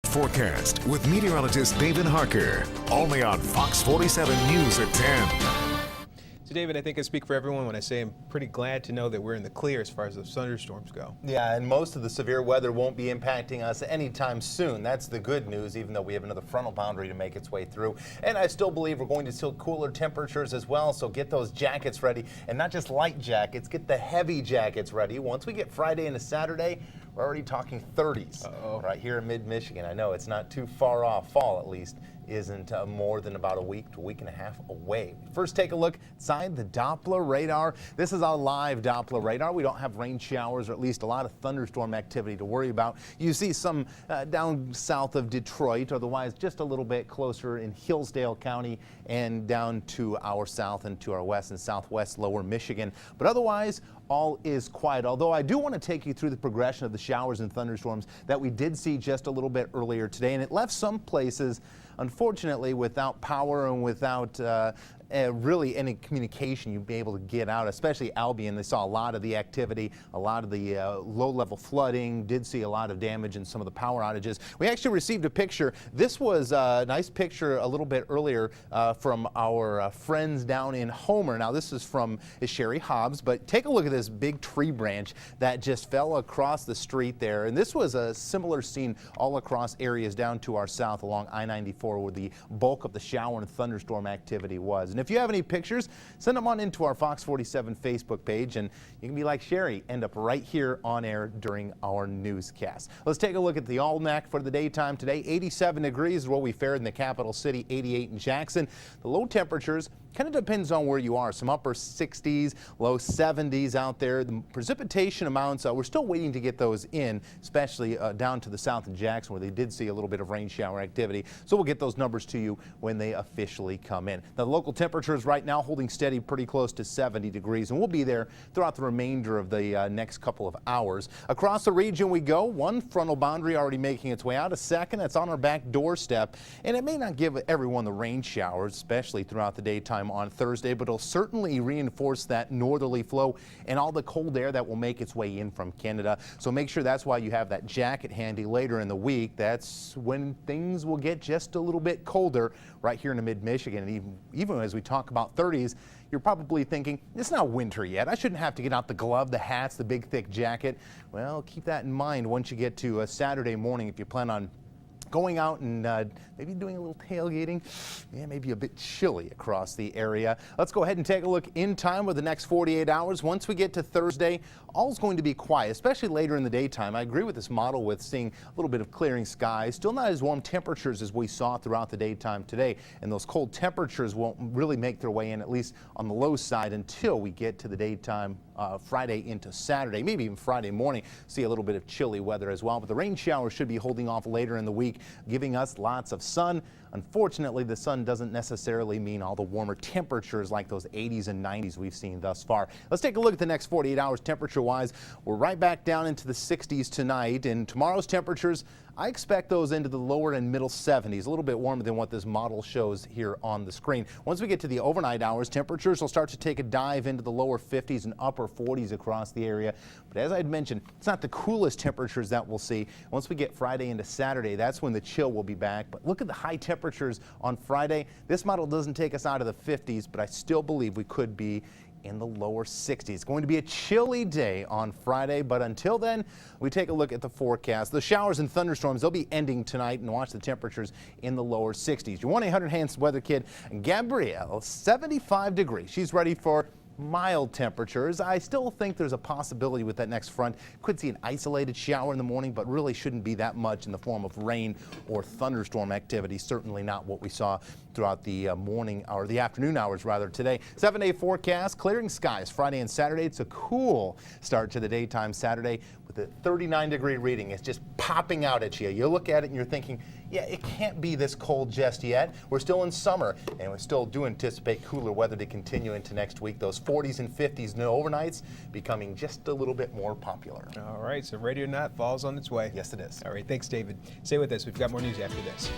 forecast with meteorologist David Harker, only on Fox 47 News at 10. So, David, I think I speak for everyone when I say I'm pretty glad to know that we're in the clear as far as the thunderstorms go. Yeah, and most of the severe weather won't be impacting us anytime soon. That's the good news, even though we have another frontal boundary to make its way through. And I still believe we're going to see cooler temperatures as well, so get those jackets ready. And not just light jackets, get the heavy jackets ready. Once we get Friday into Saturday, we're already talking 30s right here in mid-Michigan. I know it's not too far off. Fall, at least, isn't more than about a week to a week and a half away. First, take a look inside the Doppler radar. This is our live Doppler radar. We don't have rain showers, or at least a lot of thunderstorm activity to worry about. You see some down south of Detroit, otherwise just a little bit closer in Hillsdale County and down to our south and to our west and southwest lower Michigan. But otherwise, all is quiet, although I do want to take you through the progression of the showers and thunderstorms that we did see just a little bit earlier today, and it left some places, unfortunately, without power and without really any communication you'd be able to get out, especially Albion. They saw a lot of the activity, a lot of the low-level flooding, did see a lot of damage in some of the power outages. We actually received a picture. This was a nice picture a little bit earlier from our friends down in Homer. Now, this is from Sherry Hobbs, but take a look at this big tree branch that just fell across the street there. And this was a similar scene all across areas down to our south along I-94 where the bulk of the shower and thunderstorm activity was. And if you have any pictures, send them on into our Fox 47 Facebook page, and you can be like Sherry, end up right here on air during our newscast. Let's take a look at the almanac for the daytime today. 87 degrees is what we fared in the capital city, 88 in Jackson. The low temperatures kind of depends on where you are. Some upper 60s, low 70s out there. The precipitation amounts, we're still waiting to get those in, especially down to the south in Jackson where they did see a little bit of rain shower activity. So we'll get those numbers to you when they officially come in. Now, the local temperatures right now holding steady pretty close to 70 degrees, and we'll be there throughout the remainder of the next couple of hours. Across the region we go. One frontal boundary already making its way out. A second that's on our back doorstep, and it may not give everyone the rain showers, especially throughout the daytime on Thursday, but it'll certainly reinforce that northerly flow and all the cold air that will make its way in from Canada. So make sure that's why you have that jacket handy later in the week. That's when things will get just a little bit colder right here in the mid-Michigan. And even as we talk about 30s, you're probably thinking, it's not winter yet. I shouldn't have to get out the glove, the hats, the big thick jacket. Well, keep that in mind once you get to Saturday morning if you plan on going out and maybe doing a little tailgating. Yeah, maybe a bit chilly across the area. Let's go ahead and take a look in time with the next 48 hours. Once we get to Thursday, all's going to be quiet, especially later in the daytime. I agree with this model with seeing a little bit of clearing skies. Still not as warm temperatures as we saw throughout the daytime today, and those cold temperatures won't really make their way in, at least on the low side, until we get to the daytime Friday into Saturday, maybe even Friday morning. See a little bit of chilly weather as well, but the rain showers should be holding off later in the week, giving us lots of sun. Unfortunately, the sun doesn't necessarily mean all the warmer temperatures like those 80s and 90s we've seen thus far. Let's take a look at the next 48 hours temperature-wise. We're right back down into the 60s tonight, and tomorrow's temperatures, I expect those into the lower and middle 70s, a little bit warmer than what this model shows here on the screen. Once we get to the overnight hours, temperatures will start to take a dive into the lower 50s and upper 40s across the area. But as I'd mentioned, it's not the coolest temperatures that we'll see. Once we get Friday into Saturday, that's when the chill will be back. But look at the high temperatures on Friday. This model doesn't take us out of the 50s, but I still believe we could be in the lower 60s. It's going to be a chilly day on Friday, but until then, we take a look at the forecast. The showers and thunderstorms, they'll be ending tonight, and watch the temperatures in the lower 60s. Your 1-800-HANDS weather kid, Gabrielle, 75 degrees. She's ready for mild temperatures. I still think there's a possibility with that next front. Could see an isolated shower in the morning, but really shouldn't be that much in the form of rain or thunderstorm activity. Certainly not what we saw throughout the morning or the afternoon hours rather today. 7-day forecast, clearing skies Friday and Saturday. It's a cool start to the daytime Saturday with a 39-degree reading. It's just popping out at you. You look at it and you're thinking, yeah, it can't be this cold just yet. We're still in summer, and we still do anticipate cooler weather to continue into next week. Those 40s and 50s overnights becoming just a little bit more popular. All right, so ready or not, fall's on its way. Yes, it is. All right, thanks, David. Stay with us. We've got more news after this.